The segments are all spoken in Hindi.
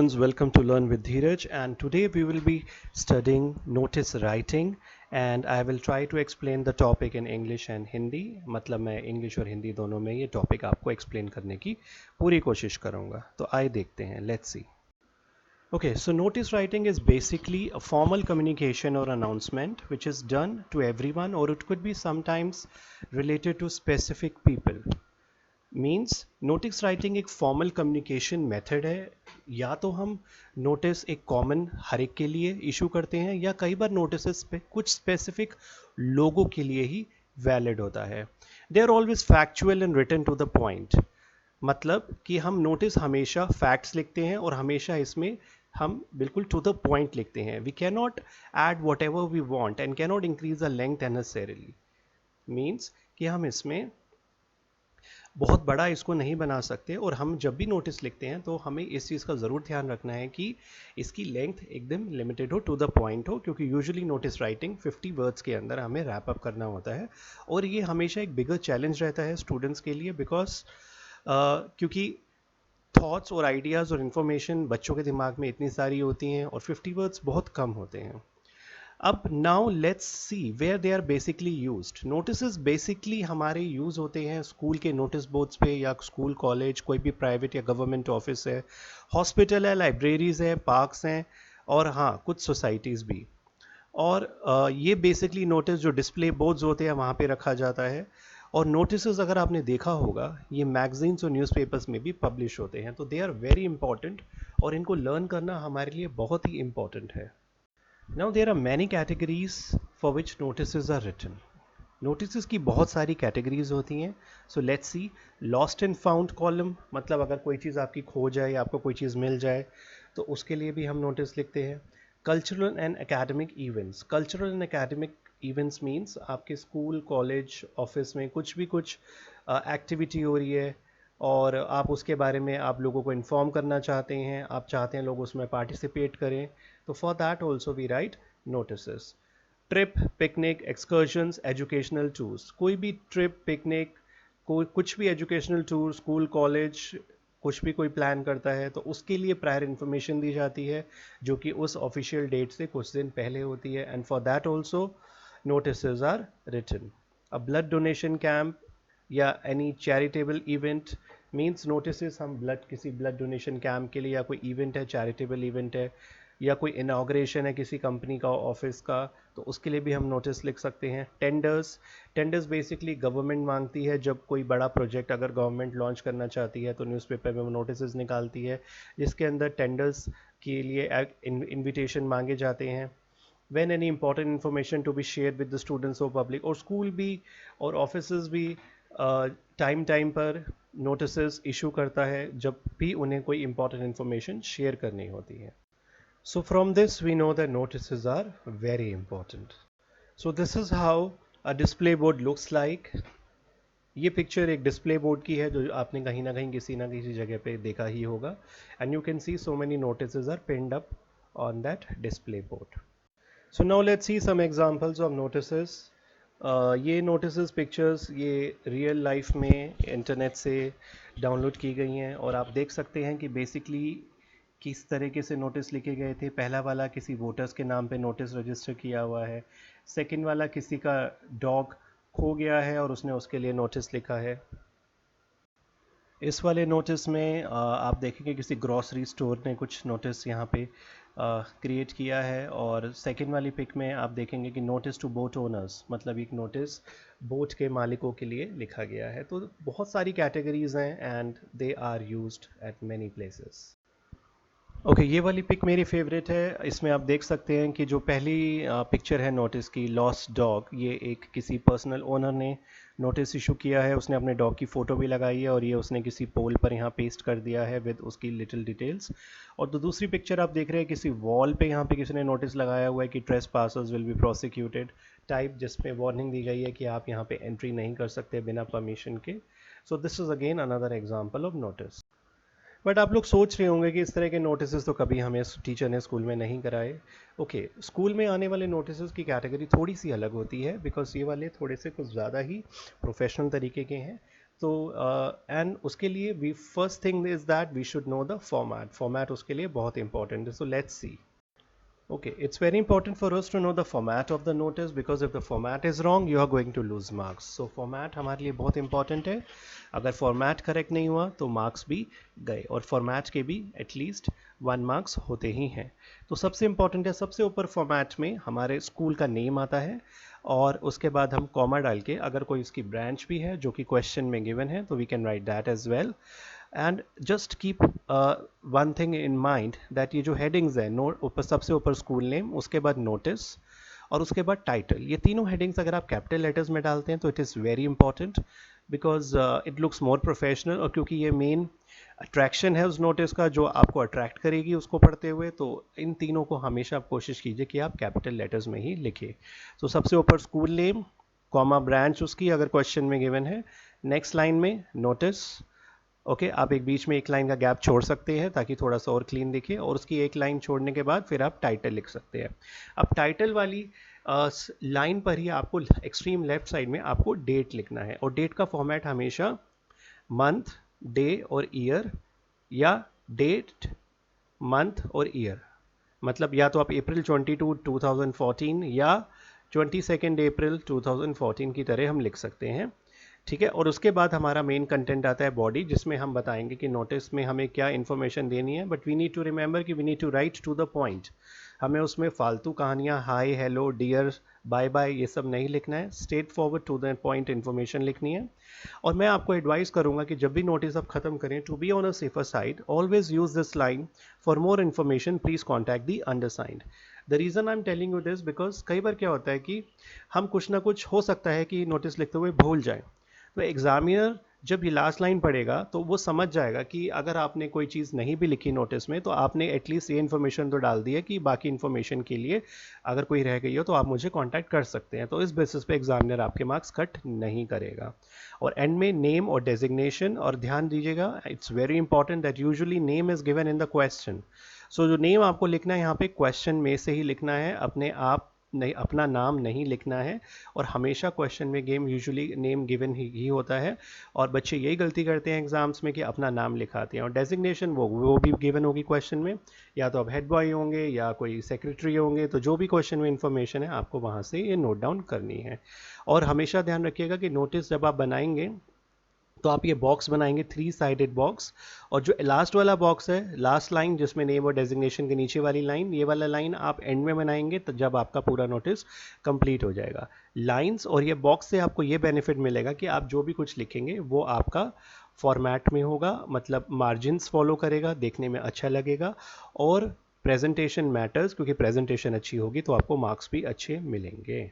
students, welcome to Learn with Dheeraj, and today we will be studying notice writing and I will try to explain the topic in English and Hindi. मतलब मैं English और हिंदी दोनों में ये topic आपको explain करने की पूरी कोशिश करूँगा. तो आइए देखते हैं. Let's see. Okay, so notice writing is basically a formal communication or announcement which is done to everyone, or it could be sometimes related to specific people. Means notice writing एक फॉर्मल कम्युनिकेशन मेथड है. या तो हम नोटिस एक कॉमन हर एक के लिए इशू करते हैं, या कई बार नोटिस पे कुछ स्पेसिफिक लोगों के लिए ही वैलिड होता है. They are always factual and written to the point. मतलब कि हम नोटिस हमेशा फैक्ट्स लिखते हैं और हमेशा इसमें हम बिल्कुल टू द पॉइंट लिखते हैं. We can not add whatever we want and can not increase the length unnecessarily. Means कि हम इसमें बहुत बड़ा इसको नहीं बना सकते, और हम जब भी नोटिस लिखते हैं तो हमें इस चीज़ का ज़रूर ध्यान रखना है कि इसकी लेंथ एकदम लिमिटेड हो, टू द पॉइंट हो, क्योंकि यूजुअली नोटिस राइटिंग 50 वर्ड्स के अंदर हमें रैप अप करना होता है. और ये हमेशा एक बिगर चैलेंज रहता है स्टूडेंट्स के लिए, बिकॉज क्योंकि थॉट्स और आइडियाज़ और इन्फॉर्मेशन बच्चों के दिमाग में इतनी सारी होती हैं और 50 वर्ड्स बहुत कम होते हैं. अब now let's see where they are basically used. Notices basically हमारे यूज़ होते हैं स्कूल के नोटिस बोर्ड्स पे, या स्कूल कॉलेज कोई भी प्राइवेट या गवर्नमेंट ऑफिस है, हॉस्पिटल है, लाइब्रेरीज है, पार्क्स हैं, और हाँ कुछ सोसाइटीज़ भी. और ये बेसिकली नोटिस जो डिस्प्ले बोर्ड्स होते हैं वहाँ पे रखा जाता है. और नोटिसेस अगर आपने देखा होगा ये मैगजीन्स और न्यूज़पेपर्स में भी पब्लिश होते हैं, तो दे आर वेरी इंपॉर्टेंट और इनको लर्न करना हमारे लिए बहुत ही इंपॉर्टेंट है. Now there are many categories for which notices are written. Notices की बहुत सारी categories होती हैं. So let's see. Lost and found column, मतलब अगर कोई चीज़ आपकी खो जाए या आपको कोई चीज़ मिल जाए तो उसके लिए भी हम नोटिस लिखते हैं. Cultural and academic events. Cultural and academic events means आपके स्कूल कॉलेज ऑफिस में कुछ भी कुछ एक्टिविटी हो रही है और आप उसके बारे में आप लोगों को इन्फॉर्म करना चाहते हैं, आप चाहते हैं लोग उसमें पार्टिसिपेट करें, तो for that also we write notices. Trip, picnic, excursions, educational tours. कोई भी ट्रिप, पिकनिक, कोई कुछ भी एजुकेशनल टूर, स्कूल कॉलेज कुछ भी कोई प्लान करता है तो उसके लिए प्रायर इन्फॉर्मेशन दी जाती है जो कि उस ऑफिशियल डेट से कुछ दिन पहले होती है, and for that also notices are written. A blood donation camp या any charitable event means notices हम किसी ब्लड डोनेशन कैंप के लिए, या कोई इवेंट है, चैरिटेबल इवेंट है, या कोई इनाग्रेशन है किसी कंपनी का, ऑफिस का, तो उसके लिए भी हम नोटिस लिख सकते हैं. टेंडर्स बेसिकली गवर्नमेंट मांगती है. जब कोई बड़ा प्रोजेक्ट अगर गवर्नमेंट लॉन्च करना चाहती है तो न्यूज़पेपर में वो नोटिस निकालती है जिसके अंदर टेंडर्स के लिए इन्विटेशन मांगे जाते हैं. when any important information to be shared with the students or public, और स्कूल भी और ऑफिसेज भी टाइम पर नोटिसेस इशू करता है जब भी उन्हें कोई इंपॉर्टेंट इंफॉर्मेशन शेयर करनी होती है. So from this we know that notices are very important. So this is how a display board looks like. ये पिक्चर एक डिस्प्ले बोर्ड की है जो आपने कहीं ना किसी जगह पे देखा ही होगा, and you can see so many notices are pinned up on that display board. So now let's see some examples of notices. ये notices pictures ये रियल लाइफ में इंटरनेट से डाउनलोड की गई हैं और आप देख सकते हैं कि बेसिकली किस तरीके से नोटिस लिखे गए थे. पहला वाला किसी वोटर्स के नाम पे नोटिस रजिस्टर किया हुआ है. सेकंड वाला किसी का डॉग खो गया है और उसने उसके लिए नोटिस लिखा है. इस वाले नोटिस में आप देखेंगे किसी ग्रॉसरी स्टोर ने कुछ नोटिस यहाँ पे क्रिएट किया है. और सेकंड वाली पिक में आप देखेंगे कि नोटिस टू बोट ओनर्स, मतलब एक नोटिस बोट के मालिकों के लिए लिखा गया है. तो बहुत सारी कैटेगरीज हैं and they are used at many places. Okay, ये वाली पिक मेरी फेवरेट है. इसमें आप देख सकते हैं कि जो पहली पिक्चर है नोटिस की, लॉस्ट डॉग, ये एक किसी पर्सनल ओनर ने नोटिस इशू किया है. उसने अपने डॉग की फ़ोटो भी लगाई है और ये उसने किसी पोल पर यहाँ पेस्ट कर दिया है विद उसकी लिटिल डिटेल्स. और तो दूसरी पिक्चर आप देख रहे हैं किसी वॉल पे यहाँ पे किसी ने नोटिस लगाया हुआ है कि trace passers will be prosecuted type, जिसमें वार्निंग दी गई है कि आप यहाँ पे एंट्री नहीं कर सकते बिना परमिशन के. So this is again another example of notice. But आप लोग सोच रहे होंगे कि इस तरह के नोटिस तो कभी हमें टीचर ने स्कूल में नहीं कराए. ओके, स्कूल में आने वाले नोटिस की कैटेगरी थोड़ी सी अलग होती है बिकॉज ये वाले थोड़े से कुछ ज़्यादा ही प्रोफेशनल तरीके के हैं. तो एंड उसके लिए we first thing is that we should know the format उसके लिए बहुत इंपॉर्टेंट है. So let's see. Okay, it's very important for us to know the format of the notice because if the format is wrong, you are going to lose marks. So format हमारे लिए बहुत important है. अगर format correct नहीं हुआ तो marks भी गए और format के भी at least 1 marks होते ही हैं. तो सबसे important है, सबसे ऊपर format में हमारे स्कूल का नेम आता है और उसके बाद हम कॉमा डाल के अगर कोई उसकी ब्रांच भी है जो कि क्वेश्चन में गिवन है तो we can write that as well. And just keep one thing in mind that ये जो हेडिंग्स है ऊपर सबसे ऊपर स्कूल नेम, उसके बाद नोटिस और उसके बाद टाइटल, ये तीनों हेडिंग्स अगर आप कैपिटल लेटर्स में डालते हैं तो it is very important because it looks more professional. और क्योंकि ये मेन अट्रैक्शन है उस नोटिस का जो आपको अट्रैक्ट करेगी उसको पढ़ते हुए, तो इन तीनों को हमेशा आप कोशिश कीजिए कि आप कैपिटल लेटर्स में ही लिखें. तो सबसे ऊपर स्कूल नेम कॉमा ब्रांच उसकी अगर क्वेश्चन में गिवन है, नेक्स्ट लाइन में नोटिस. ओके आप एक बीच में एक लाइन का गैप छोड़ सकते हैं ताकि थोड़ा सा और क्लीन दिखे और उसकी एक लाइन छोड़ने के बाद फिर आप टाइटल लिख सकते हैं. अब टाइटल वाली लाइन पर ही आपको एक्सट्रीम लेफ्ट साइड में आपको डेट लिखना है और डेट का फॉर्मेट हमेशा मंथ, डे और ईयर या डेट, मंथ और ईयर. मतलब या तो आप अप्रैल 22 2014 या 22 अप्रैल 2014 की तरह हम लिख सकते हैं. ठीक है. और उसके बाद हमारा मेन कंटेंट आता है बॉडी, जिसमें हम बताएंगे कि नोटिस में हमें क्या इन्फॉर्मेशन देनी है. But we need to remember कि we need to write to the point. हमें उसमें फालतू कहानियाँ hi, hello, dear, bye bye ये सब नहीं लिखना है. Straight forward to the point information लिखनी है. और मैं आपको एडवाइस करूंगा कि जब भी नोटिस आप खत्म करें, to be on a safer side always use this line. For more information please contact the undersigned. The reason I am telling you this because कई बार क्या होता है कि हम कुछ ना कुछ हो सकता है कि नोटिस लिखते हुए भूल जाएं. तो एग्जामिनर जब ये लास्ट लाइन पढ़ेगा तो वो समझ जाएगा कि अगर आपने कोई चीज़ नहीं भी लिखी नोटिस में तो आपने एटलीस्ट ये इन्फॉर्मेशन तो डाल दी है कि बाकी इन्फॉर्मेशन के लिए अगर कोई रह गई हो तो आप मुझे कांटेक्ट कर सकते हैं. तो इस बेसिस पे एग्जामिनर आपके मार्क्स कट नहीं करेगा. और एंड में नेम और डेजिग्नेशन, और ध्यान दीजिएगा it's very important that usually name is given in the question. So जो नेम आपको लिखना है यहाँ पे क्वेश्चन में से ही लिखना है, अपने आप नहीं, अपना नाम नहीं लिखना है. और हमेशा क्वेश्चन में गेम यूजुअली नेम गिवन ही होता है और बच्चे यही गलती करते हैं एग्जाम्स में कि अपना नाम लिखाते हैं. और डेजिग्नेशन वो भी गिवन होगी क्वेश्चन में, या तो आप हेड बॉय होंगे या कोई सेक्रेटरी होंगे, तो जो भी क्वेश्चन में इंफॉर्मेशन है आपको वहाँ से ये नोट डाउन करनी है. और हमेशा ध्यान रखिएगा कि नोटिस जब आप बनाएंगे तो आप ये बॉक्स बनाएंगे 3 साइडेड बॉक्स, और जो लास्ट वाला बॉक्स है, लास्ट लाइन जिसमें नेम और डेजिग्नेशन के नीचे वाली लाइन, ये वाला लाइन आप एंड में बनाएंगे तो जब आपका पूरा नोटिस कंप्लीट हो जाएगा. लाइंस और ये बॉक्स से आपको ये बेनिफिट मिलेगा कि आप जो भी कुछ लिखेंगे वो आपका फॉर्मेट में होगा, मतलब मार्जिन्स फॉलो करेगा, देखने में अच्छा लगेगा. और प्रेजेंटेशन मैटर्स, क्योंकि प्रेजेंटेशन अच्छी होगी तो आपको मार्क्स भी अच्छे मिलेंगे.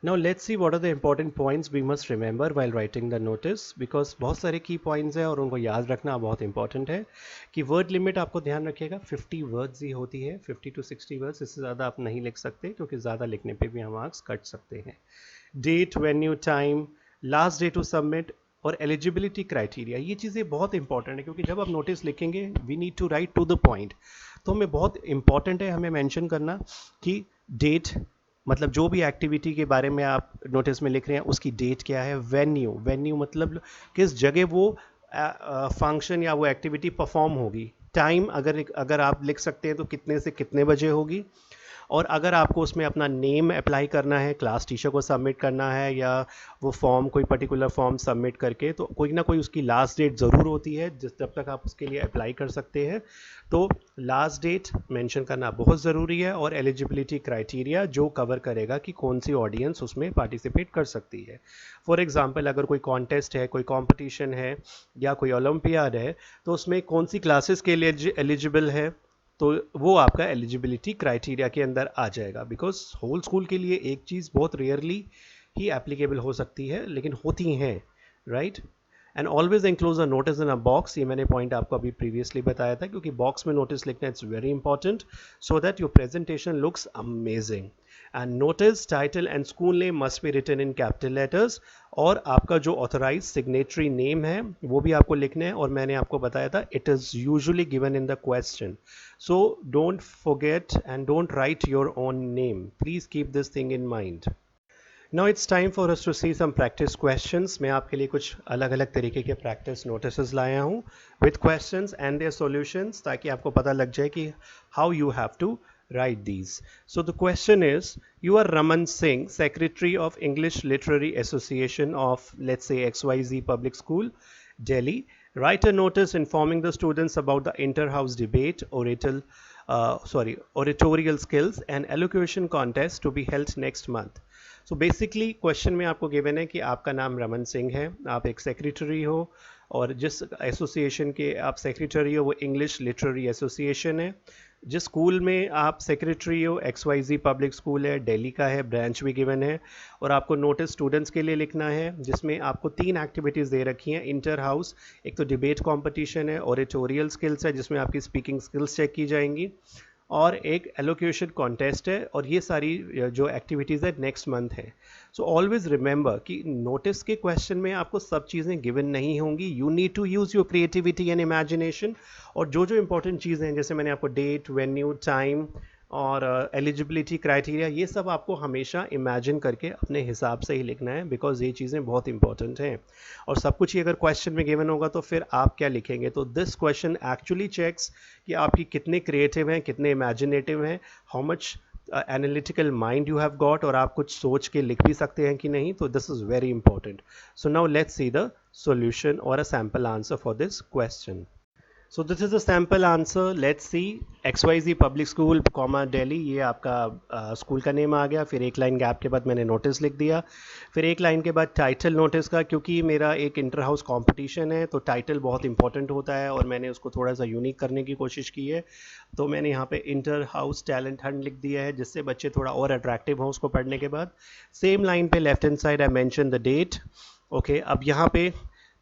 Now let's see what are the important points we must remember while writing the notice, because बहुत सारे की पॉइंट्स हैं और उनको याद रखना बहुत इंपॉर्टेंट है. कि वर्ड लिमिट आपको ध्यान रखिएगा 50 वर्ड्स ही होती है, 50 to 60 वर्ड्स, इससे ज़्यादा आप नहीं लिख सकते क्योंकि ज़्यादा लिखने पे भी हम मार्क्स कट सकते हैं. Date, venue, time, last day to submit और एलिजिबिलिटी क्राइटेरिया, ये चीज़ें बहुत इंपॉर्टेंट है क्योंकि जब आप नोटिस लिखेंगे we need to write to the point. तो हमें बहुत इंपॉर्टेंट है हमें मेंशन करना कि डेट, मतलब जो भी एक्टिविटी के बारे में आप नोटिस में लिख रहे हैं उसकी डेट क्या है. वेन्यू मतलब किस जगह वो फंक्शन या वो एक्टिविटी परफॉर्म होगी. टाइम अगर आप लिख सकते हैं तो कितने से कितने बजे होगी. और अगर आपको उसमें अपना नेम अप्लाई करना है, क्लास टीचर को सबमिट करना है या वो फॉर्म, कोई पर्टिकुलर फॉर्म सबमिट करके, तो कोई ना कोई उसकी लास्ट डेट ज़रूर होती है जिस जब तक आप उसके लिए अप्लाई कर सकते हैं. तो लास्ट डेट मेंशन करना बहुत ज़रूरी है. और एलिजिबिलिटी क्राइटेरिया जो कवर करेगा कि कौन सी ऑडियंस उसमें पार्टिसिपेट कर सकती है. फॉर एग्जांपल अगर कोई कॉन्टेस्ट है, कोई कंपटीशन है या कोई ओलंपियाड है, तो उसमें कौन सी क्लासेस के लिए एलिजिबल है, तो वो आपका एलिजिबिलिटी क्राइटेरिया के अंदर आ जाएगा. बिकॉज होल स्कूल के लिए एक चीज़ बहुत रेयरली ही एप्लीकेबल हो सकती है, लेकिन होती हैं, right. And always enclose a notice in a box, ये मैंने पॉइंट आपको अभी प्रीवियसली बताया था, क्योंकि बॉक्स में नोटिस लिखना it's very important so that your presentation looks amazing. And notice, title and school name must be written in capital letters. और आपका जो ऑथराइज सिग्नेटरी नेम है वो भी आपको लिखना है, और मैंने आपको बताया था it is usually given in the question. So don't forget and don't write your own name, please keep this thing in mind. Now it's time for us to see some practice questions. मैं आपके लिए कुछ अलग अलग तरीके के practice notices लाया हूँ with questions and their solutions ताकि आपको पता लग जाए कि how you have to write these. So the question is, you are Raman Singh, Secretary of English Literary Association of, let's say, XYZ Public School, Delhi. Write a notice informing the students about the inter-house debate, oratorial skills and elocution contest to be held next month. So basically question में आपको गिवन है कि आपका नाम रमन सिंह है, आप एक सेक्रेटरी हो और जिस एसोसिएशन के आप सेक्रेटरी हो वो इंग्लिश लिटरेरी एसोसिएशन है. जिस स्कूल में आप सेक्रेटरी हो XYZ पब्लिक स्कूल है, दिल्ली का है, ब्रांच भी गिवन है और आपको नोटिस स्टूडेंट्स के लिए लिखना है जिसमें आपको 3 एक्टिविटीज़ दे रखी हैं इंटर हाउस. एक तो डिबेट कंपटीशन है, ओरेटोरियल स्किल्स है जिसमें आपकी स्पीकिंग स्किल्स चेक की जाएंगी और एक एलोक्यूशन कॉन्टेस्ट है और ये सारी जो एक्टिविटीज़ है नेक्स्ट मंथ है. सो ऑलवेज रिमेंबर कि नोटिस के क्वेश्चन में आपको सब चीज़ें गिवन नहीं होंगी. You need to use your creativity and imagination और जो जो इंपॉर्टेंट चीज़ें हैं जैसे मैंने आपको डेट, वेन्यू, टाइम और एलिजिबिलिटी क्राइटेरिया ये सब आपको हमेशा इमेजिन करके अपने हिसाब से ही लिखना है बिकॉज ये चीज़ें बहुत इंपॉर्टेंट हैं और सब कुछ ही अगर क्वेश्चन में गिवन होगा तो फिर आप क्या लिखेंगे. तो दिस क्वेश्चन एक्चुअली चेक्स कि आपकी कितने क्रिएटिव हैं, कितने इमेजिनेटिव हैं, how much analytical mind you have got और आप कुछ सोच के लिख भी सकते हैं कि नहीं. तो this is very important. So now let's see the solution or a sample answer for this question. So this is a sample answer. Let's see. XYZ Public School, Delhi. ये आपका स्कूल का नेम आ गया. फिर एक लाइन गैप के बाद मैंने नोटिस लिख दिया. फिर एक लाइन के बाद टाइटल नोटिस का, क्योंकि मेरा एक इंटर हाउस कॉम्पिटिशन है तो टाइटल बहुत इंपॉर्टेंट होता है और मैंने उसको थोड़ा सा यूनिक करने की कोशिश की है. तो मैंने यहाँ पे इंटर हाउस टैलेंट हंट लिख दिया है जिससे बच्चे थोड़ा और अट्रैक्टिव हों उसको पढ़ने के बाद. सेम लाइन पे left hand side I mention the date. Okay, अब यहाँ पे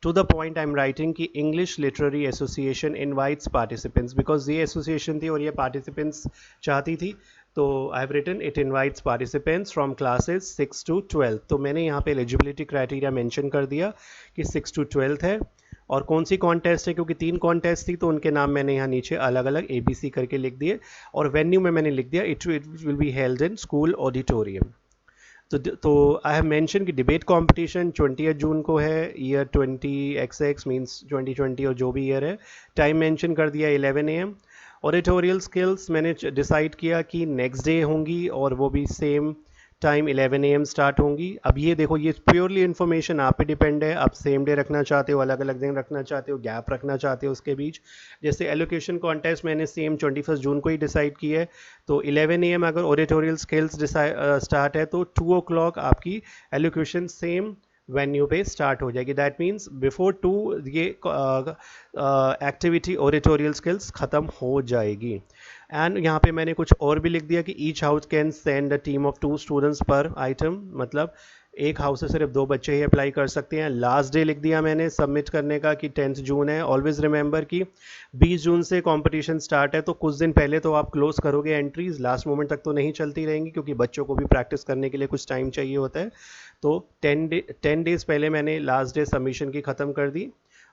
to the point I'm writing कि English Literary Association invites participants because ये association थी और ये participants चाहती थी. तो I've written it invites participants from classes 6 to 12. तो मैंने यहाँ पे eligibility criteria mention कर दिया कि 6 to 12 है और कौन सी कॉन्टेस्ट है क्योंकि 3 कॉन्टेस्ट थी तो उनके नाम मैंने यहाँ नीचे अलग अलग ABC करके लिख दिए और वेन्यू में मैंने लिख दिया it will be held in school auditorium. तो आई हैव मेंशन कि डिबेट कंपटीशन 20 जून को है, ईयर 20XX मींस 2020 और जो भी ईयर है. टाइम मेंशन कर दिया 11 AM. ऑडिटोरियल स्किल्स मैंने डिसाइड किया कि नेक्स्ट डे होंगी और वो भी सेम टाइम 11 AM स्टार्ट होंगी. अब ये देखो ये प्योरली इन्फॉर्मेशन आप पे डिपेंड है. आप सेम डे रखना चाहते हो, अलग अलग दिन रखना चाहते हो, गैप रखना चाहते हो उसके बीच. जैसे एलोकेशन कॉन्टेस्ट मैंने सेम 21 जून को ही डिसाइड की है तो 11 AM अगर ऑडिटोरियल स्किल्स स्टार्ट है तो 2 o'clock आपकी एलोकेशन सेम वेन्यू पे स्टार्ट हो जाएगी. दैट मीन्स बिफोर 2 ये एक्टिविटी ऑडिटोरियल स्किल्स ख़त्म हो जाएगी. एंड यहाँ पे मैंने कुछ और भी लिख दिया कि each house can send a team of 2 students पर आइटम, मतलब एक हाउस से सिर्फ 2 बच्चे ही अप्लाई कर सकते हैं. लास्ट डे लिख दिया मैंने सबमिट करने का कि 10th जून है. ऑलवेज रिमेंबर कि 20 जून से कंपटीशन स्टार्ट है तो कुछ दिन पहले तो आप क्लोज करोगे एंट्रीज, लास्ट मोमेंट तक तो नहीं चलती रहेंगी क्योंकि बच्चों को भी प्रैक्टिस करने के लिए कुछ टाइम चाहिए होता है. तो 10 डेज़ पहले मैंने लास्ट डे सबमिशन की ख़त्म कर दी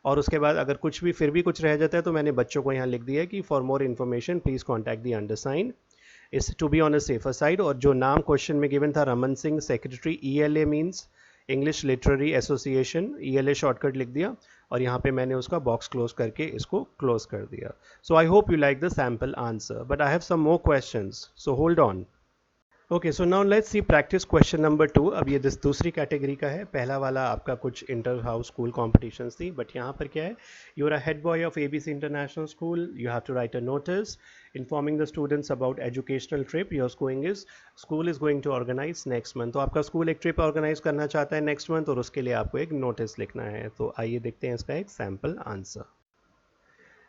और उसके बाद अगर कुछ भी फिर भी कुछ रह जाता है तो मैंने बच्चों को यहाँ लिख दिया है कि for more information please contact the undersign is to be on a safer side. और जो नाम क्वेश्चन में गिवन था Raman Singh secretary, ELA means English literary association, ELA shortcut लिख दिया और यहाँ पे मैंने उसका बॉक्स क्लोज करके इसको क्लोज कर दिया. So I hope you like the sample answer but I have some more questions, so hold on. Okay, so now let's see practice question number 2. अब ये दूसरी कैटेगरी का है. पहला वाला आपका कुछ इंटर हाउस स्कूल कॉम्पिटिशन्स थी बट यहाँ पर क्या है, you are a head boy of ABC international school. You have to write a notice informing the students about educational trip your school is going to organise next month. तो आपका स्कूल एक ट्रिप ऑर्गेनाइज करना चाहता है नेक्स्ट मंथ और उसके लिए आपको एक नोटिस लिखना है. तो आइए देखते हैं इसका एक सैम्पल आंसर.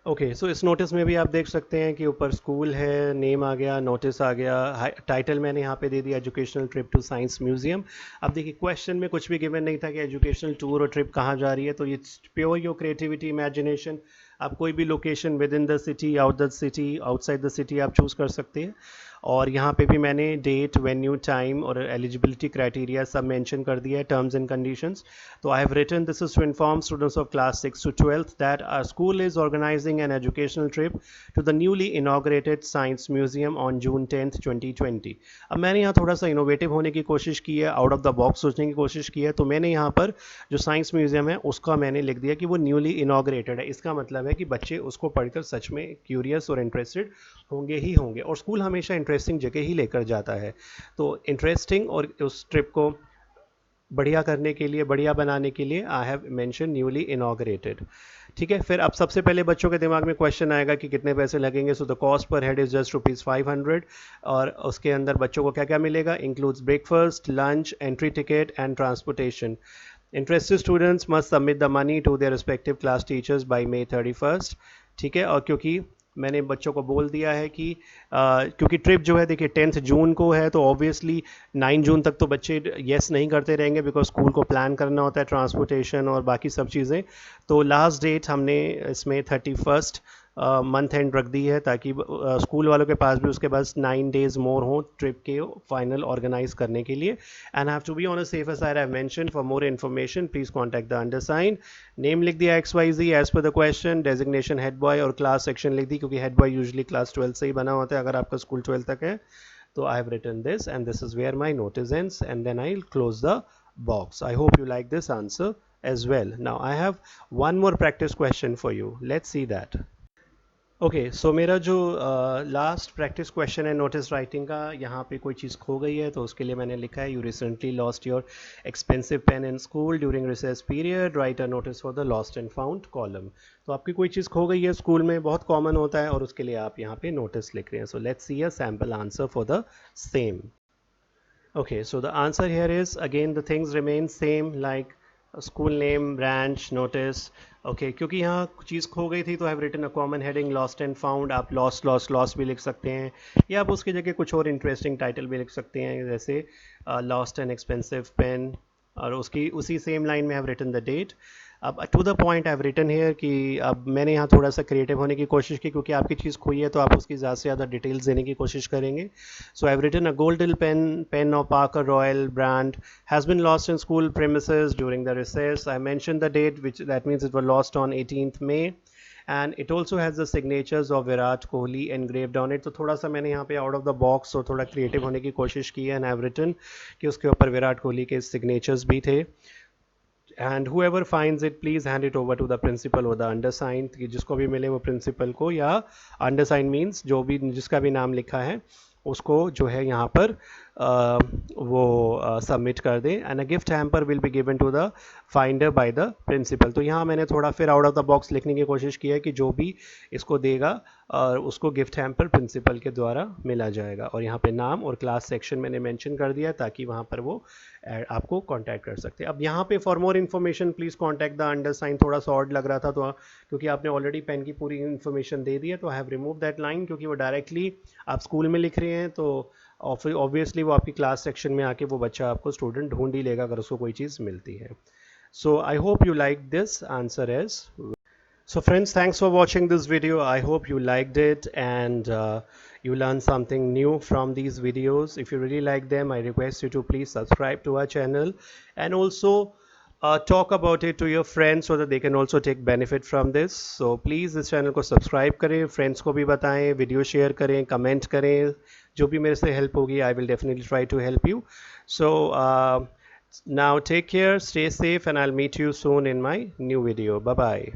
ओके, सो इस नोटिस में भी आप देख सकते हैं कि ऊपर स्कूल है, नेम आ गया, नोटिस आ गया, टाइटल मैंने यहाँ पे दे दिया educational trip to science museum. अब देखिए क्वेश्चन में कुछ भी गिवन नहीं था कि एजुकेशनल टूर और ट्रिप कहाँ जा रही है, तो ये प्योर योर क्रिएटिविटी इमेजिनेशन आप कोई भी location within the city, out the city, outside the city आप चूज़ कर सकते हैं। और यहाँ पे भी मैंने डेट, वेन्यू, टाइम और एलिजिबिलिटी क्राइटेरिया सब मेंशन कर दिया है, टर्म्स एंड कंडीशंस। तो I have written this is to inform students of class 6 to 12th that our school is organising an educational trip to the newly inaugurated science museum on June 10th 2020। अब मैंने यहाँ थोड़ा सा इनोवेटिव होने की कोशिश की है, आउट ऑफ द बॉक्स सोचने की कोशिश की है। तो मैंने यहाँ पर जो साइंस म्यूजियम है उसका मैंने लिख दिया कि वो न्यूली इनॉग्रेटेड है। इसका मतलब है कि बच्चे उसको पढ़कर सच में क्यूरियस और इंटरेस्टेड होंगे ही होंगे, और स्कूल हमेशा इंटरेस्टिंग जगह ही लेकर जाता है। तो इंटरेस्टिंग और उस ट्रिप को बढ़िया करने के लिए, बढ़िया बनाने के लिए I have mention newly inaugurated. ठीक है, फिर अब सबसे पहले बच्चों के दिमाग में क्वेश्चन आएगा कि कितने पैसे लगेंगे। So the cost per head is just ₹500, और उसके अंदर बच्चों को क्या क्या मिलेगा, includes breakfast, lunch, entry ticket and transportation. Interested students must submit the money to their respective class teachers by May 31st। ठीक है, और क्योंकि मैंने बच्चों को बोल दिया है कि क्योंकि ट्रिप जो है देखिए 10th जून को है, तो ऑब्वियसली 9 जून तक तो बच्चे येस नहीं करते रहेंगे, बिकॉज स्कूल को प्लान करना होता है, ट्रांसपोर्टेशन और बाकी सब चीज़ें। तो लास्ट डेट हमने इसमें 31st मंथ एंड रख दी है, ताकि स्कूल वालों के पास भी उसके पास 9 days मोर हो ट्रिप के फाइनल ऑर्गेनाइज करने के लिए। And have to be on a safer side. I mention for more information please contact the undersign. Name लिख दिया XYZ as per the question, designation head boy और क्लास सेक्शन लिख दी, क्योंकि हेड बॉय यूजली क्लास 12 से ही बना होता है अगर आपका स्कूल 12 तक है। तो I have written this and this is where my notice ends, and then I will close the box. I hope you like this answer as well. Now I have one more practice question for you. Let's see that. Okay, so मेरा जो लास्ट प्रैक्टिस क्वेश्चन है नोटिस राइटिंग का, यहाँ पे कोई चीज़ खो गई है, तो उसके लिए मैंने लिखा है, you recently lost your expensive pain in school during recess period, right a notice for the lost and found column. तो आपकी कोई चीज़ खो गई है स्कूल में, बहुत कॉमन होता है, और उसके लिए आप यहाँ पे नोटिस लिख रहे हैं। सो let's C a sample answer for the same. Okay, so the answer here is again the things remain same like school name, branch, notice. Okay, क्योंकि यहाँ चीज़ खो गई थी तो I have written a common heading lost and found. आप लॉस्ट भी लिख सकते हैं, या आप उसकी जगह कुछ और इंटरेस्टिंग टाइटल भी लिख सकते हैं, जैसे लॉस्ट एन एक्सपेंसिव पेन, और उसकी उसी सेम लाइन में हैव रिटन द डेट। अब to the point I have written here कि अब मैंने यहाँ थोड़ा सा क्रिएटिव होने की कोशिश की, क्योंकि आपकी चीज़ खोई है तो आप उसकी ज़्यादा से ज़्यादा डिटेल्स देने की कोशिश करेंगे। So I have written a golden pen of Parker royal brand has been lost in school premises during the recess. I mention the date which that means it was lost on 18th May, and it also has the signatures of Virat Kohli engraved on it. तो थोड़ा सा मैंने यहाँ पे आउट ऑफ द बॉक्स और थोड़ा क्रिएटिव होने की कोशिश की है, एंड आई हैव रिटन कि उसके ऊपर विराट कोहली के सिग्नेचर्स भी थे। And whoever finds it please hand it over to the principal or the undersigned, कि जिसको भी मिले वो प्रिंसिपल को, या अंडरसाइन मीन्स जो भी जिसका भी नाम लिखा है उसको जो है यहाँ पर वो सबमिट कर दें। And a gift hamper will be given to the finder by the principal. तो यहाँ मैंने थोड़ा फिर आउट ऑफ द बॉक्स लिखने की कोशिश की है कि जो भी इसको देगा और उसको गिफ्ट हैम्पर प्रिंसिपल के द्वारा मिला जाएगा, और यहाँ पे नाम और क्लास सेक्शन मैंने मेंशन कर दिया ताकि वहाँ पर वो आपको कांटेक्ट कर सकते हैं। अब यहाँ पे for more information please contact the undersigned, थोड़ा सा ऑड लग रहा था तो क्योंकि आपने ऑलरेडी पेन की पूरी इन्फॉर्मेशन दे दी है, तो I have remove that line, क्योंकि वो डायरेक्टली आप स्कूल में लिख रहे हैं, तो ऑब्वियसली वो आपकी क्लास सेक्शन में आके वो बच्चा आपको स्टूडेंट ढूंढ ही लेगा अगर उसको कोई चीज़ मिलती है। So I hope you liked this answer as well. So friends, thanks for watching this video. I hope you liked it and you learned something new from these videos. If you really like them, I request you to please subscribe to our channel and also talk about it to your friends so that they can also take benefit from this. So please इस channel को subscribe करें, friends को भी बताएं, video share करें, comment करें, जो भी मेरे से help होगी I will definitely try to help you. So now take care, stay safe, and I'll meet you soon in my new video. Bye bye.